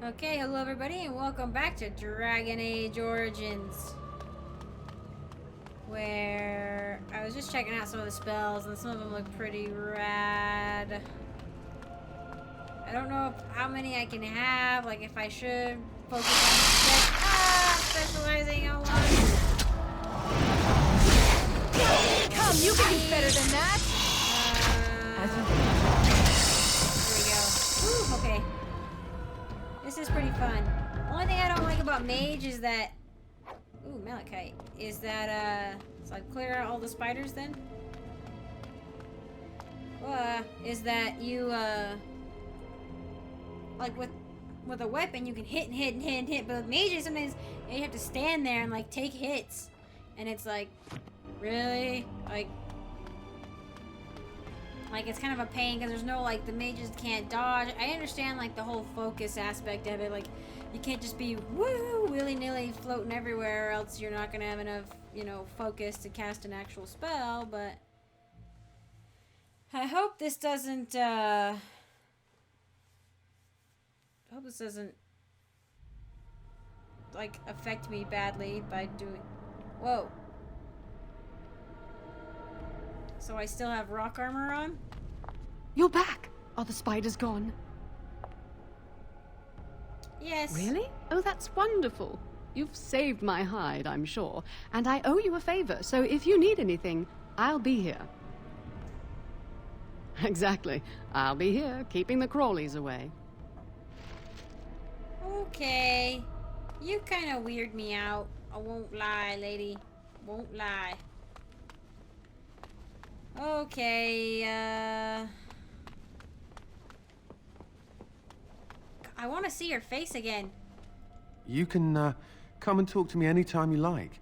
Okay, hello everybody and welcome back to Dragon Age Origins. Where I was just checking out some of the spells and some of them look pretty rad. I don't know how many I can have, like if I should focus on specializing on one. Come, you can do better than that! There we go. Ooh, okay. This is pretty fun. Only thing I don't like about Mage is that... Ooh, Malachite. Is that, so I clear out all the spiders then? Is that you, like with a weapon you can hit and hit and hit and hit, but with mages sometimes you have to stand there and like take hits. And it's like, really? Like it's kind of a pain because there's no, like, the mages can't dodge. I understand, like, the whole focus aspect of it. Like, you can't just be, woo, willy-nilly floating everywhere or else you're not going to have enough, you know, focus to cast an actual spell, but... I hope this doesn't, like, affect me badly by doing... Whoa. So I still have rock armor on? You're back! Are the spiders gone? Yes. Really? Oh, that's wonderful. You've saved my hide, I'm sure. And I owe you a favor, so if you need anything, I'll be here. Exactly. I'll be here, keeping the crawlies away. Okay. You kind of weird me out. I won't lie, lady. Won't lie. Okay, I want to see your face again. You can, come and talk to me anytime you like.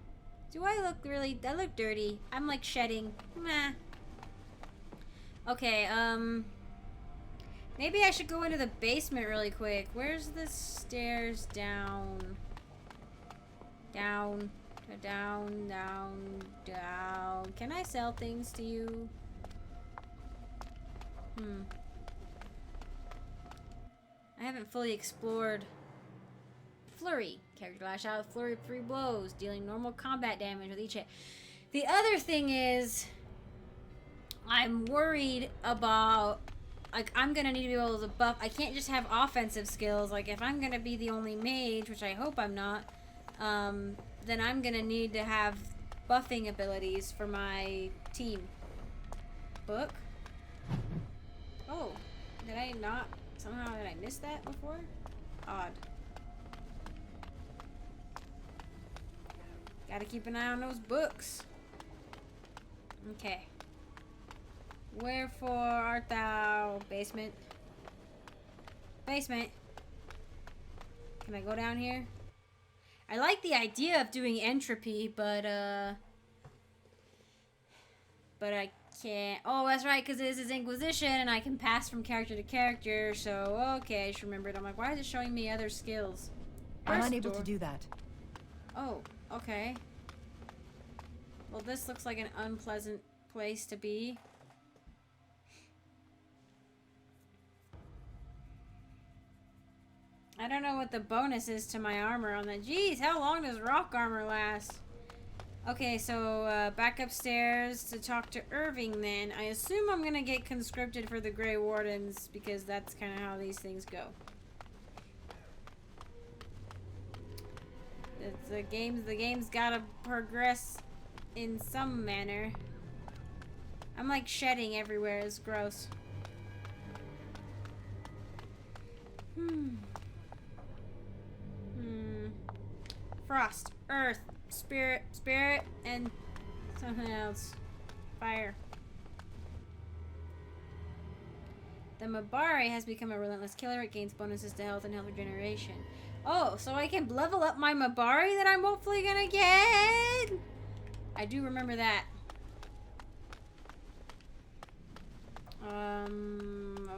Do I look really... I look dirty. I'm, like, shedding. Meh. Okay, maybe I should go into the basement really quick. Where's the stairs down? Down. Down, down, down. Can I sell things to you? I haven't fully explored. Flurry. Character lash out with flurry of 3 blows, dealing normal combat damage with each hit. The other thing is, I'm worried about, like, I'm gonna need to be able to buff. I can't just have offensive skills. Like, if I'm gonna be the only mage, which I hope I'm not, then I'm gonna need to have buffing abilities for my team. Book? Oh, did I not? Somehow did I miss that before? Odd. Gotta keep an eye on those books. Okay. Wherefore art thou, basement? Basement. Can I go down here? I like the idea of doing entropy, but I can't. Oh, that's right, because this is Inquisition, and I can pass from character to character, so, okay, I just remembered. I'm like, why is it showing me other skills? I'm unable to do that. Oh, okay. Well, this looks like an unpleasant place to be. I don't know what the bonus is to my armor on that. Jeez, how long does rock armor last? Okay, so back upstairs to talk to Irving then. I assume I'm gonna get conscripted for the Grey Wardens because that's kind of how these things go. The game's gotta progress in some manner. I'm like shedding everywhere. It's gross. Frost, earth, spirit, and something else. Fire. The Mabari has become a relentless killer. It gains bonuses to health and health regeneration. Oh, so I can level up my Mabari that I'm hopefully gonna get? I do remember that.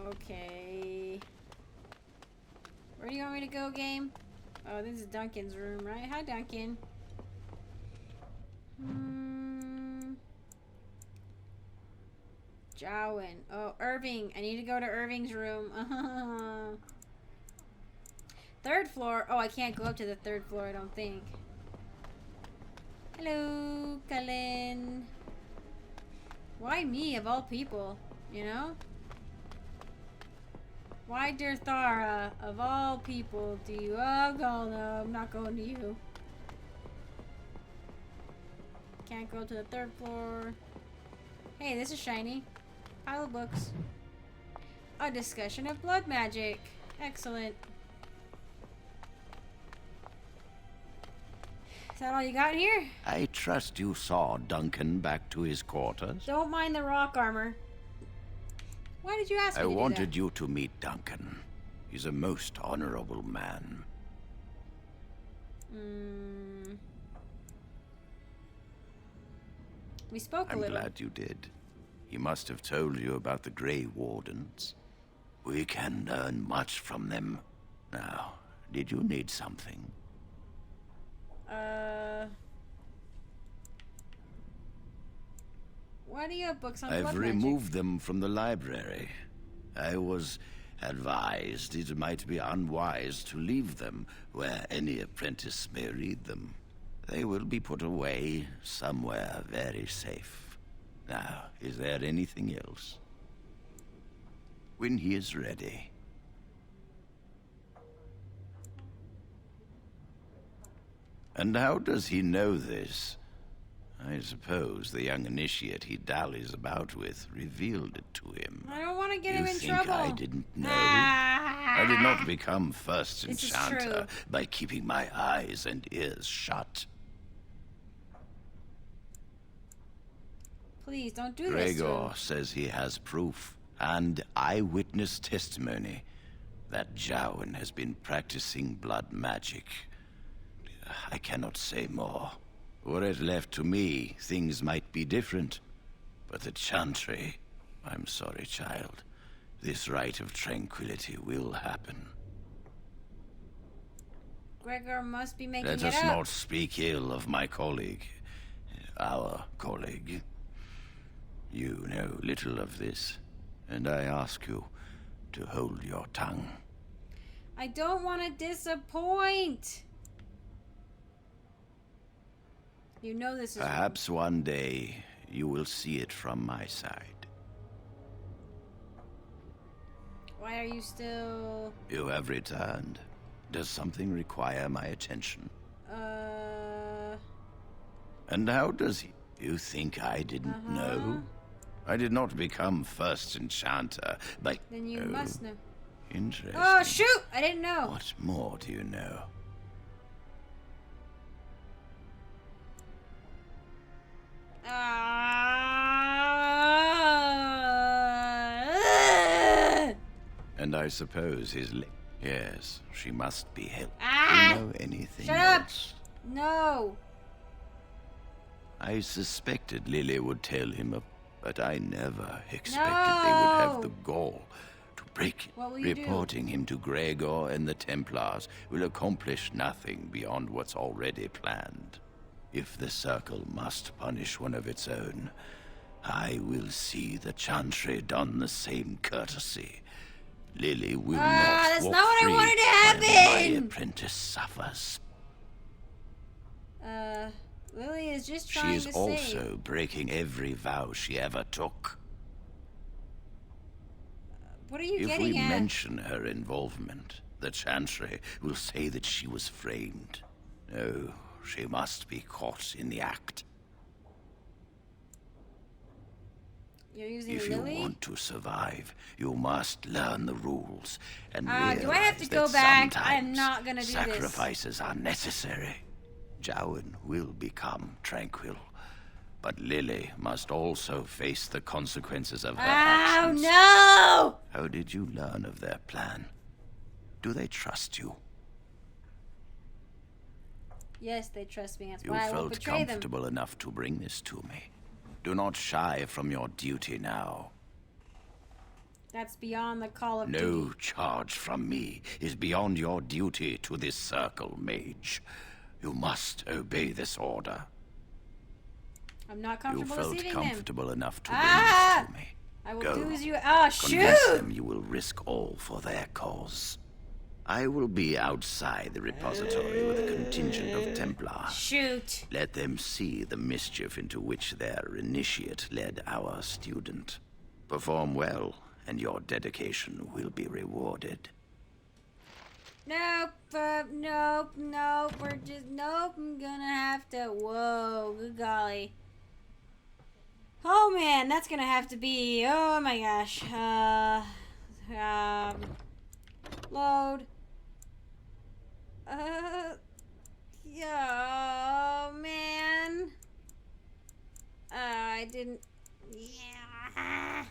Okay. Where do you want me to go, game? Oh, this is Duncan's room, right? Hi, Duncan. Jowen. Oh, Irving. I need to go to Irving's room. Third floor. Oh, I can't go up to the third floor, I don't think. Hello, Cullen. Why me, of all people? You know? Why, dear Thara, of all people, do you... Oh, God, no, I'm not going to you. Can't go to the third floor. Hey, this is shiny. Pile of books. A discussion of blood magic. Excellent. Is that all you got here? I trust you saw Duncan back to his quarters. Don't mind the rock armor. Why did you ask me I to do wanted that? you to meet Duncan. He's a most honorable man. We spoke a I'm little. glad you did. He must have told you about the Grey Wardens. We can learn much from them. Now, did you need something? Why do you have books on blood I've magic? removed them from the library. I was advised it might be unwise to leave them where any apprentice may read them. They will be put away somewhere very safe. Now, is there anything else? When he is ready. And how does he know this? I suppose the young initiate he dallies about with revealed it to him. I don't want to get You him in think trouble. I didn't know? Ah. I did not become first This is enchanter true. by keeping my eyes and ears shut. Please, don't do this to Gregor him. says he has proof and eyewitness testimony that Jowan has been practicing blood magic. I cannot say more. Were it left to me, things might be different. But the Chantry, I'm sorry, child. This rite of tranquility will happen. Gregor must be making Let it us up. not speak ill of my colleague. Our colleague. You know little of this, and I ask you to hold your tongue. I don't want to disappoint. You know this is... Perhaps one day you will see it from my side. Why are you still... You have returned. Does something require my attention? And how does he... You think I didn't know? I did not become first enchanter by... Then you must know. Interesting. Oh, shoot! I didn't know. What more do you know? And I suppose his Yes, she must be helped. Ah! Do you know anything Shut up! else? No. I suspected Lily would tell him, but I never expected they would have the gall to break it. What will you do? Reporting him to Gregor and the Templars will accomplish nothing beyond what's already planned. If the Circle must punish one of its own, I will see the Chantry done the same courtesy. Lily will not that's walk not what I free wanted to while happen! my apprentice suffers. Lily is just She trying is to also save. breaking every vow she ever took. What are you If getting we at? mention her involvement, the Chantry will say that she was framed. No, she must be caught in the act. You're using If Lily? you want to survive, you must learn the rules and do I have realize to that go back? I am sometimes not gonna do this. sacrifices are necessary. Jowan will become tranquil, but Lily must also face the consequences of her actions. no! How did you learn of their plan? Do they trust you? Yes, they trust me. That's You why I won't felt betray them. comfortable enough to bring this to me. Do not shy from your duty now. That's beyond the call of No duty. charge from me is beyond your duty to this circle, mage. You must obey this order. I'm not You comfortable felt deceiving them. comfortable enough to bring Ah! this to me. I will Go. do as you... Convince shoot! them you will risk all for their cause. I will be outside the repository with a contingent of Templars. Shoot. Let them see the mischief into which their initiate led our student. Perform well, and your dedication will be rewarded. Nope, nope. We're just, nope. I'm gonna have to. Whoa, good golly. Oh man, that's gonna have to be. Oh my gosh. Load. Yeah, oh man. I didn't. Yeah.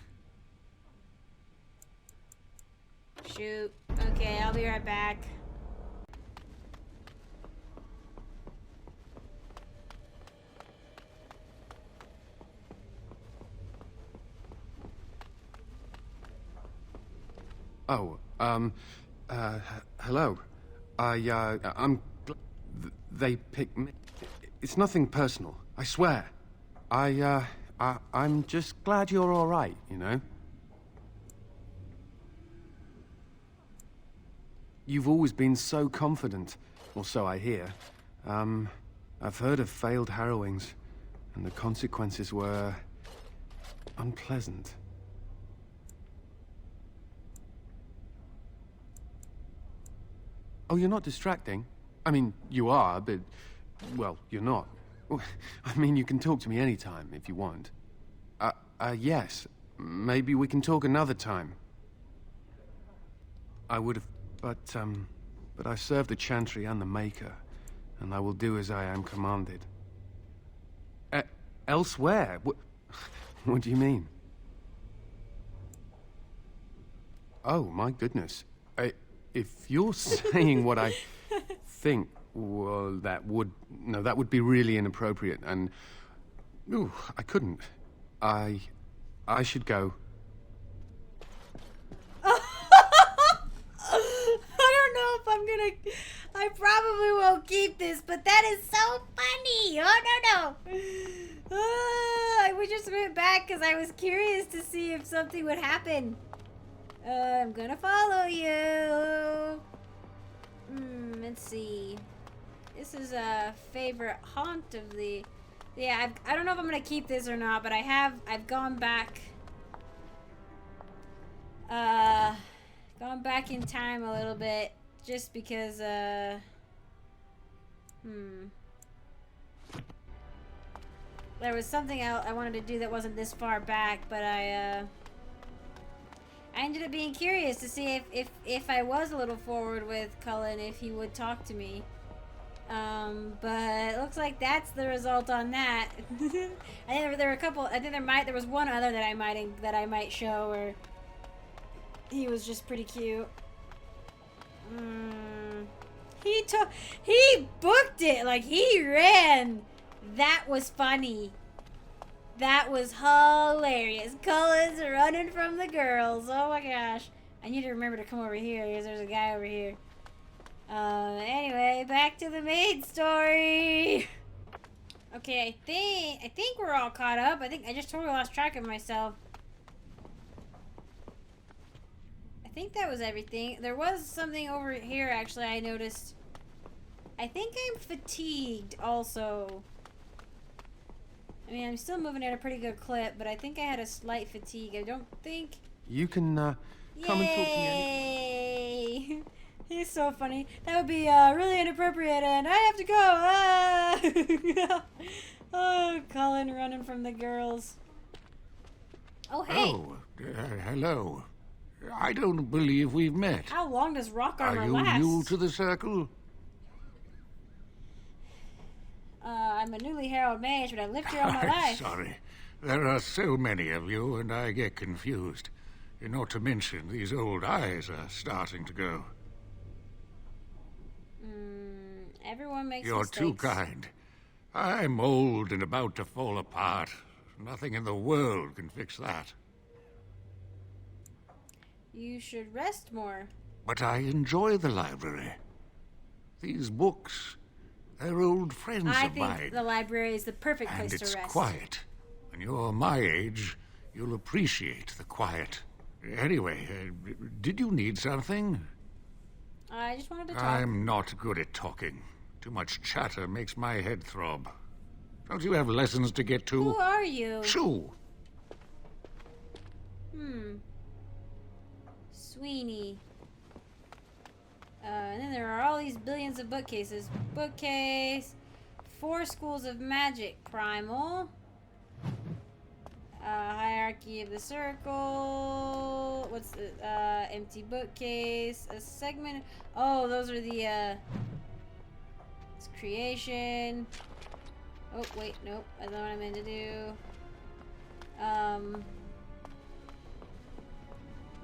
Shoot. Okay, I'll be right back. Oh, hello. They picked me. It's nothing personal, I swear. I'm just glad you're all right, you know? You've always been so confident, or so I hear. I've heard of failed harrowings, and the consequences were unpleasant. Oh, you're not distracting? I mean, you are, but, well, you're not. I mean, you can talk to me anytime, if you want. Yes. Maybe we can talk another time. I would have, but I serve the Chantry and the Maker, and I will do as I am commanded. Elsewhere? What do you mean? Oh, my goodness. If you're saying what I think, well, that would be really inappropriate, and ooh, I couldn't. I should go. I probably won't keep this, but that is so funny. Oh, no. I just went back because I was curious to see if something would happen. I'm gonna follow you. Let's see. This is a favorite haunt of the... Yeah, I don't know if I'm gonna keep this or not, but I've gone back... gone back in time a little bit. Just because, There was something else I wanted to do that wasn't this far back, but I ended up being curious to see if I was a little forward with Cullen, if he would talk to me. But it looks like that's the result on that. I think there were a couple. I think there was one other that I might show where he was just pretty cute. He booked it, like he ran. That was funny. That was hilarious. Cullen's running from the girls. Oh my gosh. I need to remember to come over here because there's a guy over here. Anyway, back to the maid story. Okay, I think we're all caught up. I think I just totally lost track of myself. I think that was everything. There was something over here, actually, I noticed. I think I'm fatigued, also. I mean, I'm still moving at a pretty good clip, but I think I had a slight fatigue. I don't think... You can, come and talk to me Yay! He's so funny. That would be, really inappropriate, and I have to go! Ah! Oh, Colin running from the girls. Oh, hey! Oh, hello. I don't believe we've met. How long does rock armor Are you last? new to the circle? I'm a newly heralded mage, but I've lived here all my life. Sorry. There are so many of you, and I get confused. Not to mention, these old eyes are starting to go. Everyone makes You're mistakes. too kind. I'm old and about to fall apart. Nothing in the world can fix that. You should rest more. But I enjoy the library. These books, they're old friends I of mine. think the library is the perfect place And to it's rest. quiet. When you're my age, you'll appreciate the quiet. Anyway, did you need something? I just wanted to talk. I'm not good at talking. Too much chatter makes my head throb. Don't you have lessons to get to? Who are you? Shoo! Sweeney. And then there are all these billions of bookcases. Bookcase. 4 schools of magic. Primal. Hierarchy of the circle. What's the empty bookcase? A segment. Oh, those are the it's creation. Oh wait, nope. I don't know what I meant to do.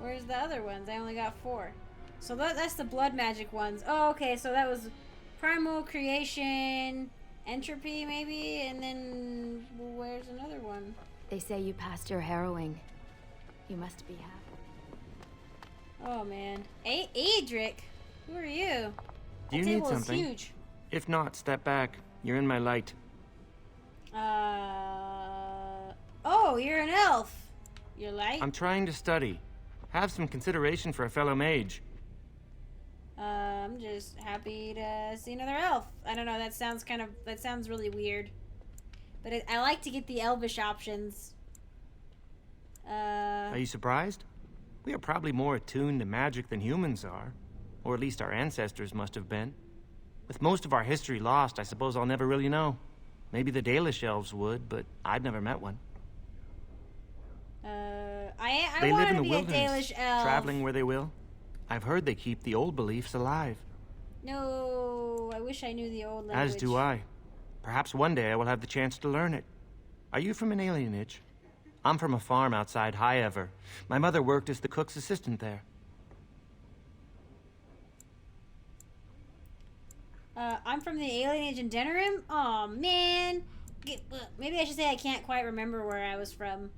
Where's the other ones? I only got 4. So that's the blood magic ones. Oh, okay. So that was primal, creation, entropy, maybe, and then where's another one? They say you passed your harrowing. You must be happy. Oh man, Adric, who are you? Do you That need table is something? huge. If not, step back. You're in my light. Oh, you're an elf. You're light. I'm trying to study. Have some consideration for a fellow mage. I'm just happy to see another elf. I don't know. That sounds really weird. But I like to get the elvish options. Are you surprised? We are probably more attuned to magic than humans are. Or at least our ancestors must have been. With most of our history lost, I suppose I'll never really know. Maybe the Dalish elves would, but I'd never met one. I They want live in to the be a wilderness, Dalish elf. traveling where they will. I've heard they keep the old beliefs alive. No, I wish I knew the old language. As do I. Perhaps one day I will have the chance to learn it. Are you from an alienage? I'm from a farm outside High Ever. My mother worked as the cook's assistant there. I'm from the alien age in Denerim? Aw, man. Maybe I should say I can't quite remember where I was from.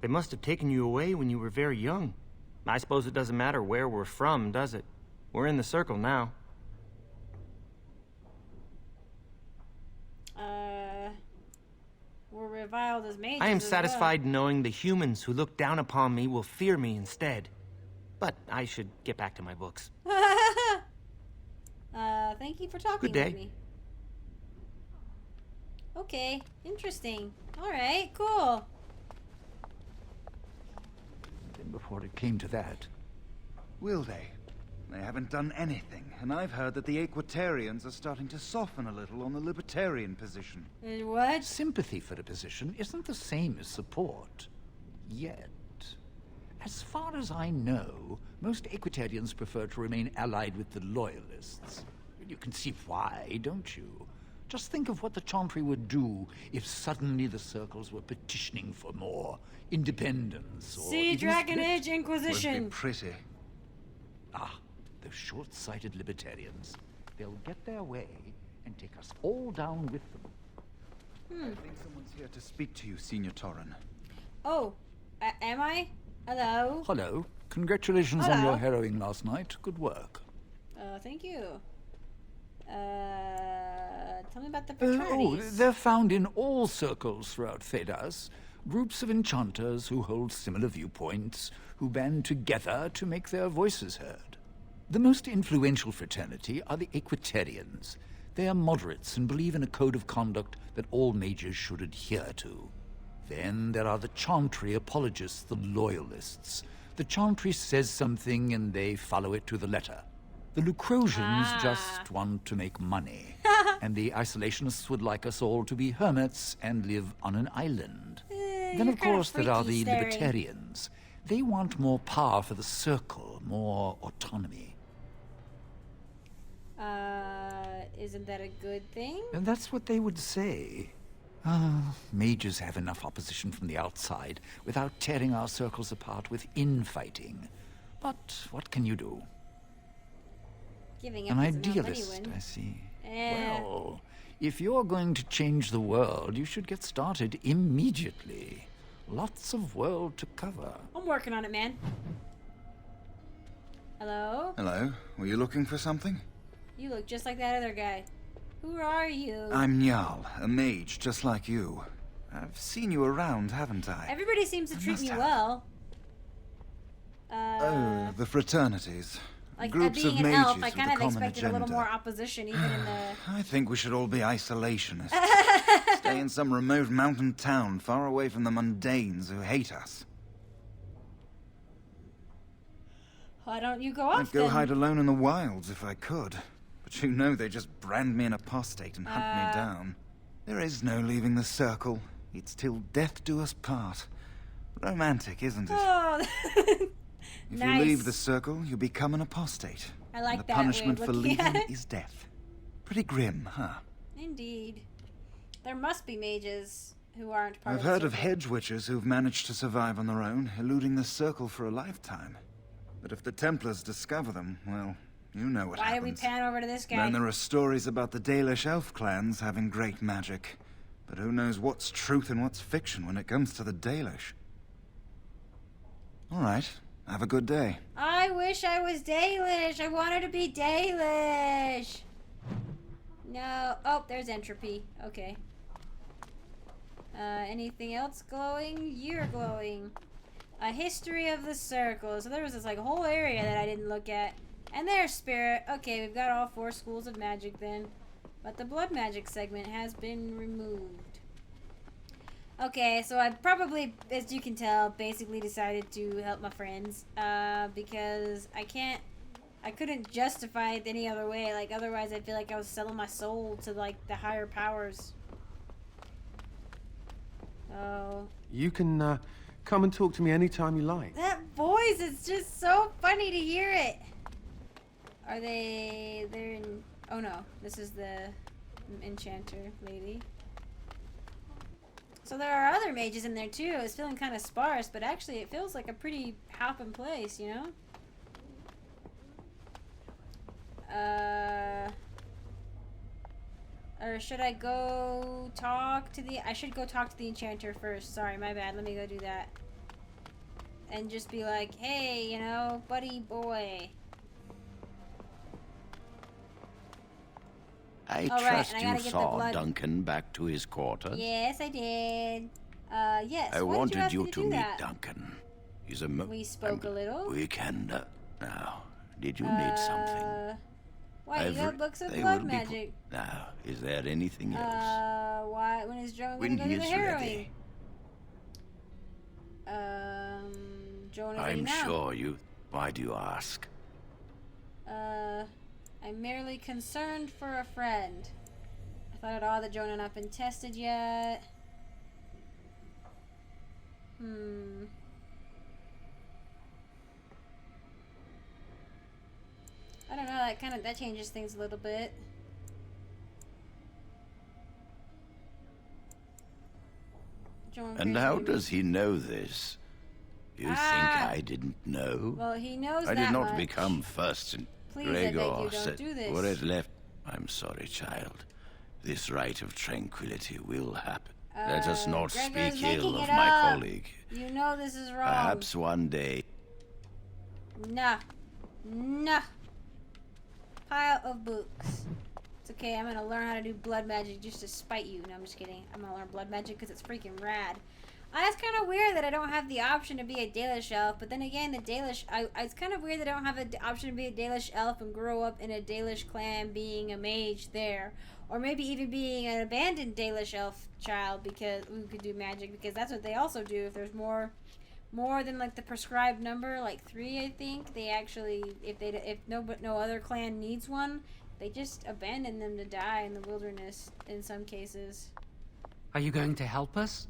They must have taken you away when you were very young. I suppose it doesn't matter where we're from, does it? We're in the circle now. We're reviled as mages I am as satisfied knowing the humans who look down upon me will fear me instead. But I should get back to my books. well. Thank you for talking Good day. with me. Okay, interesting. Alright, cool. Then before it came to that. Will they? They haven't done anything, and I've heard that the Equitarians are starting to soften a little on the libertarian position. What? Sympathy for a position isn't the same as support. Yet. As far as I know, most Equitarians prefer to remain allied with the Loyalists. You can see why, don't you? Just think of what the Chantry would do if suddenly the Circles were petitioning for more independence or See even Dragon split. Age Would Inquisition. be pretty. Ah, those short-sighted libertarians. They'll get their way and take us all down with them. I think someone's here to speak to you, Senior Torren. Oh, am I? Hello? Hello. Congratulations on Hello. your harrowing last night. Good work. Thank you. Tell me about the Oh, fraternities. they're found in all circles throughout Thedas. Groups of enchanters who hold similar viewpoints, who band together to make their voices heard. The most influential fraternity are the Equitarians. They are moderates and believe in a code of conduct that all mages should adhere to. Then there are the Chantry apologists, the Loyalists. The Chantry says something and they follow it to the letter. The Lucrosians just want to make money. And the Isolationists would like us all to be hermits and live on an island. Then, you're of kinda course, there are freaky the staring. Libertarians. They want more power for the Circle, more autonomy. Isn't that a good thing? And that's what they would say. Mages have enough opposition from the outside without tearing our circles apart with infighting. But what can you do? Giving up An isn't how money idealist, wins. I see. Eh. Well, if you're going to change the world, you should get started immediately. Lots of world to cover. I'm working on it, man. Hello? Hello, were you looking for something? You look just like that other guy. Who are you? I'm Njal, a mage just like you. I've seen you around, haven't I? Everybody seems to treat must me have. well. The fraternities. Like, Groups being of an mages elf, I with kind a of common expected a little agenda. more opposition, even in the... I think we should all be isolationists. Stay in some remote mountain town, far away from the mundanes who hate us. Why don't you go off, I'd go then? hide alone in the wilds if I could. But you know they just brand me an apostate and hunt me down. There is no leaving the circle. It's till death do us part. Romantic, isn't it? Oh, If nice. you leave the circle, you become an apostate. I like and that the punishment way of for looking leaving at it. is death. Pretty grim, huh? Indeed. There must be mages who aren't part I've of the heard of circle. hedge witches who've managed to survive on their own, eluding the circle for a lifetime. But if the Templars discover them, well, you know what Why did we happens. pan over to this guy? Then there are stories about the Dalish elf clans having great magic. But who knows what's truth and what's fiction when it comes to the Dalish? All right, have a good day. I wish I was Dalish. I wanted to be Dalish. No. Oh, there's entropy. Okay. Anything else glowing? You're glowing. A history of the circle. So there was this like whole area that I didn't look at. And there's spirit. Okay, we've got all 4 schools of magic then. But the blood magic segment has been removed. Okay, so I probably, as you can tell, basically decided to help my friends. Because I couldn't justify it any other way. Like, otherwise I'd feel like I was selling my soul to, like, the higher powers. Oh. You can come and talk to me anytime you like. That voice, it's just so funny to hear it. Are they... They're in... Oh no, this is the enchanter lady. So there are other mages in there too. It's feeling kind of sparse, but actually it feels like a pretty hopping place, you know? Or should I go talk to the... I should go talk to the enchanter first. Sorry, my bad. Let me go do that. And just be like, hey, you know, buddy boy. I All right, trust and I you gotta get the saw blood. Duncan back to his quarters. Yes, I did. Yes. I why wanted did you, ask you me to do meet that? Duncan. He's a We spoke a little. We can. Now, did you need something? Why, you got books of They blood will be magic. Now, is there anything else? Why, when is Joan When gonna go he to the is harrowing? ready. Joan is ready I'm now. sure you. Why do you ask? I'm merely concerned for a friend. I thought it odd that Joan had not been tested yet. I don't know, that changes things a little bit. Joan And appears how to be- does he know this? You think I didn't know? Well, he knows I that did not much. become first in Please, I beg you, Gregor don't said, do this. Were it left. I'm sorry, child. This rite of tranquility will happen. Let us not Gregor's speak ill making of it my up. colleague. You know this is wrong. Perhaps one day. Nah. Nah. Pile of books. It's okay, I'm gonna learn how to do blood magic just to spite you. No, I'm just kidding. I'm gonna learn blood magic because it's freaking rad. It's kind of weird that I don't have the option to be a Dalish elf, but then again, the Dalish... it's kind of weird that I don't have an option to be a Dalish elf and grow up in a Dalish clan being a mage there. Or maybe even being an abandoned Dalish elf child because who could do magic, because that's what they also do. If there's more than like the prescribed number, like 3, I think, they actually, if no other clan needs one, they just abandon them to die in the wilderness in some cases. Are you going to help us?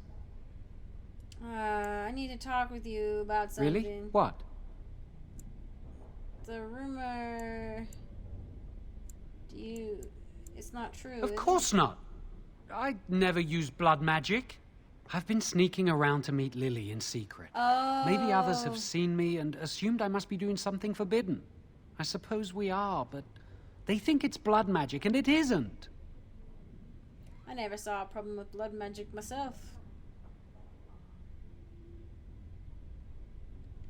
I need to talk with you about something. Really? What? The rumor... It's not true, Of is course it? not. I never used blood magic. I've been sneaking around to meet Lily in secret. Oh. Maybe others have seen me and assumed I must be doing something forbidden. I suppose we are, but they think it's blood magic, and it isn't. I never saw a problem with blood magic myself.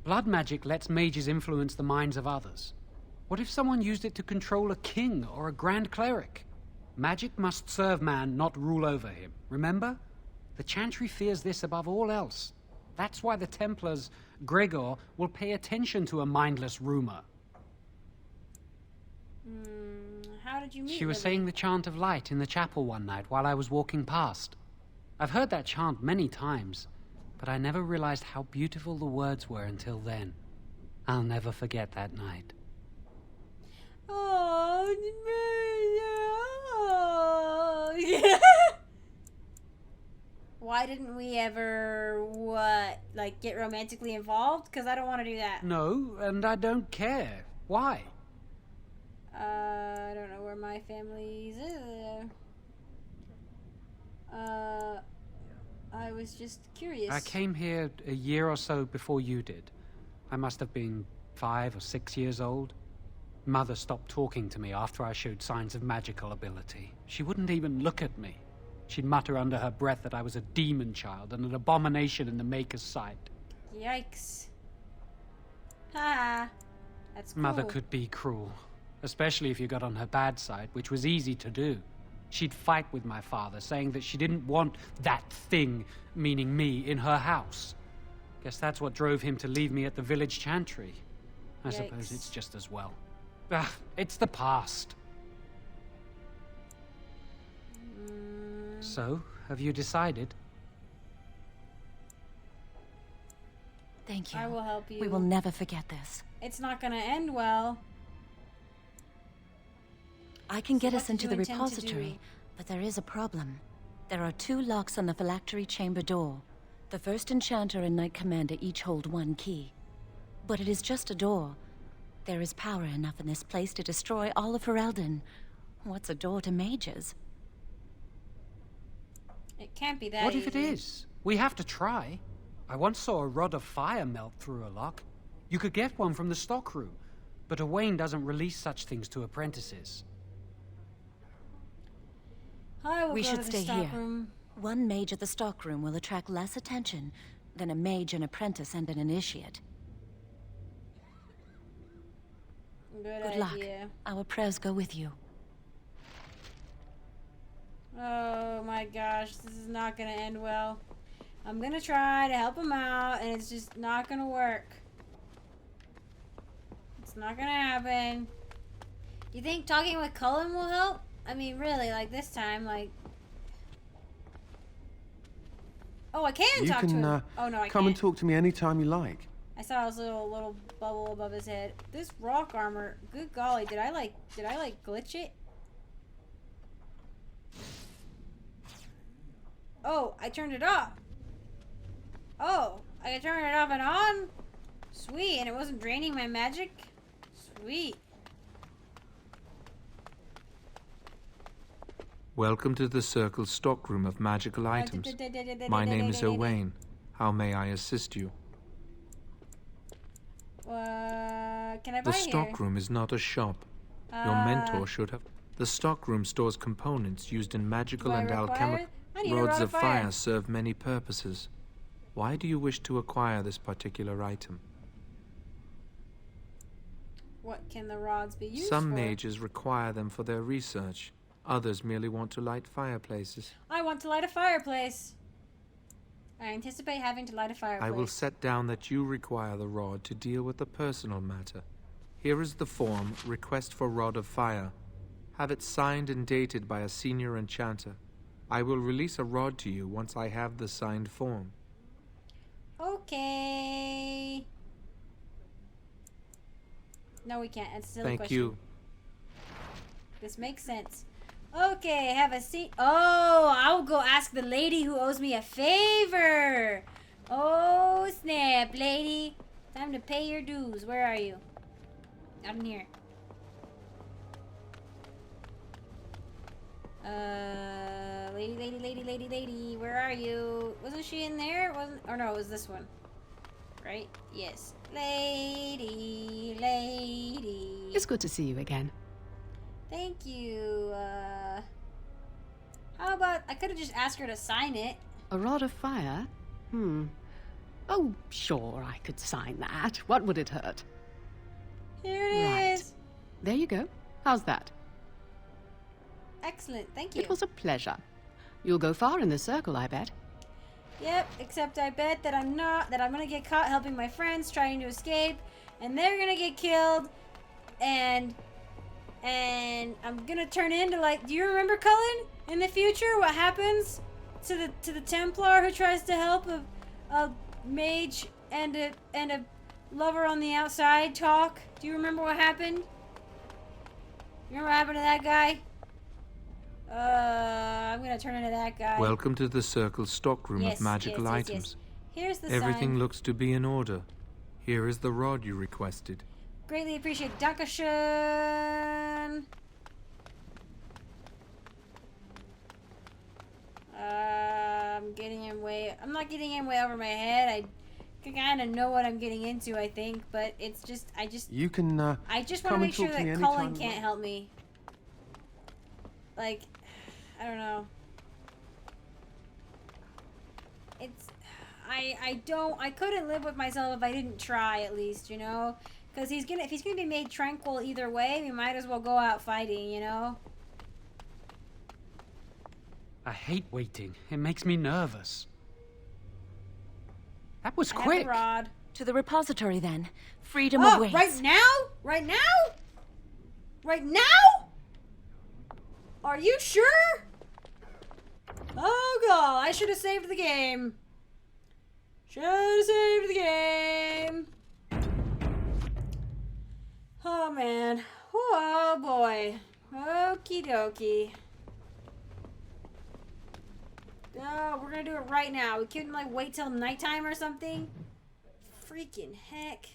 Blood magic lets mages influence the minds of others. What if someone used it to control a king or a grand cleric? Magic must serve man, not rule over him. Remember? The Chantry fears this above all else. That's why the Templars, Gregor, will pay attention to a mindless rumor. How did you meet She was Lily? saying the chant of light in the chapel one night while I was walking past. I've heard that chant many times, but I never realized how beautiful the words were until then. I'll never forget that night. Oh, why didn't we ever, get romantically involved? Because I don't want to do that. No, and I don't care. Why? I don't know where my family's is. I was just curious. I came here a year or so before you did. I must have been 5 or 6 years old. Mother stopped talking to me after I showed signs of magical ability. She wouldn't even look at me. She'd mutter under her breath that I was a demon child and an abomination in the Maker's sight. Yikes. Ha! That's cool. Mother could be cruel, especially if you got on her bad side, which was easy to do. She'd fight with my father, saying that she didn't want that thing, meaning me, in her house. Guess that's what drove him to leave me at the village chantry. I suppose it's just as well. It's the past. So, have you decided? Thank you. I will help you. We will never forget this. It's not gonna end well. I can get what us did into you the intend to repository, do? but there is a problem. There are 2 locks on the phylactery chamber door. The first enchanter and knight commander each hold 1 key. But it is just a door. There is power enough in this place to destroy all of Ferelden. What's a door to mages? It can't be that What if it easy. is? We have to try. I once saw a rod of fire melt through a lock. You could get one from the stockroom, but Owain doesn't release such things to apprentices. I will We go should to the stay here. stockroom. 1 mage at the stockroom will attract less attention than a mage, an apprentice, and an initiate. Good luck. idea. Our prayers go with you. Oh my gosh, this is not gonna end well. I'm gonna try to help him out, and it's just not gonna work. It's not gonna happen. You think talking with Cullen will help? I mean, really, like this time, like... Oh, I can You talk to can him. Oh, no, I come can't. and talk to me anytime you like. I saw his little bubble above his head. This rock armor, good golly, did I glitch it? Oh, I turned it off. Oh, I could turn it off and on? Sweet, and it wasn't draining my magic? Sweet. Welcome to the Circle's stockroom of magical items. My name is Owain. How may I assist you? Can I buy The here? stockroom is not a shop. Your mentor should have. The stockroom stores components used in magical Do I and require alchemical. it? I need a Rods rod of of fire fire. serve many purposes. Why do you wish to acquire this particular item? What can the rods be used Some for? mages require them for their research. Others merely want to light fireplaces. I want to light a fireplace. I anticipate having to light a fireplace. I will set down that you require the rod to deal with the personal matter. Here is the form, Request for Rod of Fire. Have it signed and dated by a senior enchanter. I will release a rod to you once I have the signed form. Okay. No, we can't. It's a silly Thank question. you. This makes sense. Okay, have a seat. Oh, I'll go ask the lady who owes me a favor. Oh, snap, lady. Time to pay your dues. Where are you? Out in here. Lady. Where are you? Wasn't she in there? Wasn't? Or no, it was this one. Right? Yes. Lady. It's good to see you again. Thank you. How about I could have just asked her to sign it? A rod of fire? Oh, sure, I could sign that. What would it hurt? Here it is. There you go. How's that? Excellent. Thank you. It was a pleasure. You'll go far in the circle, I bet. Yep, except I bet that I'm not, that I'm gonna get caught helping my friends trying to escape, and they're gonna get killed, and I'm gonna turn into, like, do you remember, Cullen? In the future, what happens to the Templar who tries to help a mage and a lover on the outside talk? Do you remember what happened? You remember what happened to that guy? I'm gonna turn into that guy. Welcome to the Circle stockroom Yes, of magical yes, yes, items. yes. Here's the Everything sign. looks to be in order. Here is the rod you requested. Greatly appreciate Dankeschön. I'm not getting him way over my head. I kind of know what I'm getting into, I think, but it's just, You can, I just want to come make and sure talk to me that anytime Cullen you can't want. help me. Like, I don't know. It's, I couldn't live with myself if I didn't try, at least, you know? Because if he's gonna be made tranquil either way, we might as well go out fighting, you know? I hate waiting. It makes me nervous. That was I have quick. the rod. To the repository, then. Freedom awaits. Right now? Right now? Right now? Are you sure? Oh god, I should have saved the game. Should have saved the game. Oh man. Oh boy. Okie dokie. Oh, we're gonna do it right now. We couldn't, like, wait till nighttime or something? Freaking heck.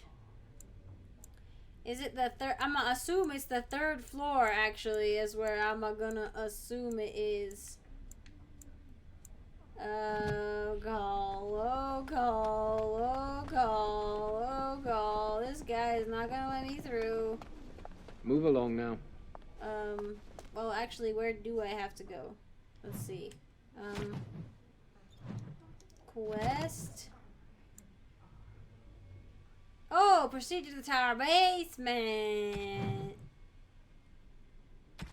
Is it the third? I'm gonna assume it's the third floor, actually, is where I'm gonna assume it is. Oh, gall. Oh, gall. Oh, gall. Oh, gall. This guy is not gonna let me through. Move along now. Well, actually, where do I have to go? Let's see. Quest. Oh, proceed to the tower basement.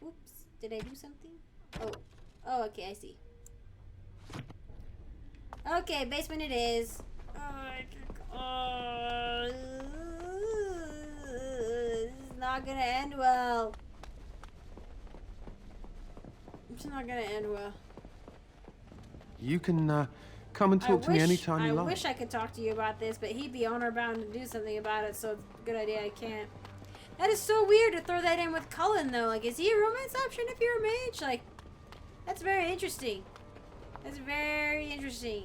Oops, did I do something? Oh, okay, I see. Okay, basement it is. This is not gonna end well. It's not gonna end well. You can, come and talk to me anytime you I like. wish I could talk to you about this, but he'd be honor bound to do something about it, so it's a good idea I can't. That is so weird to throw that in with Cullen, though. Like, is he a romance option if you're a mage? Like, that's very interesting. That's very interesting.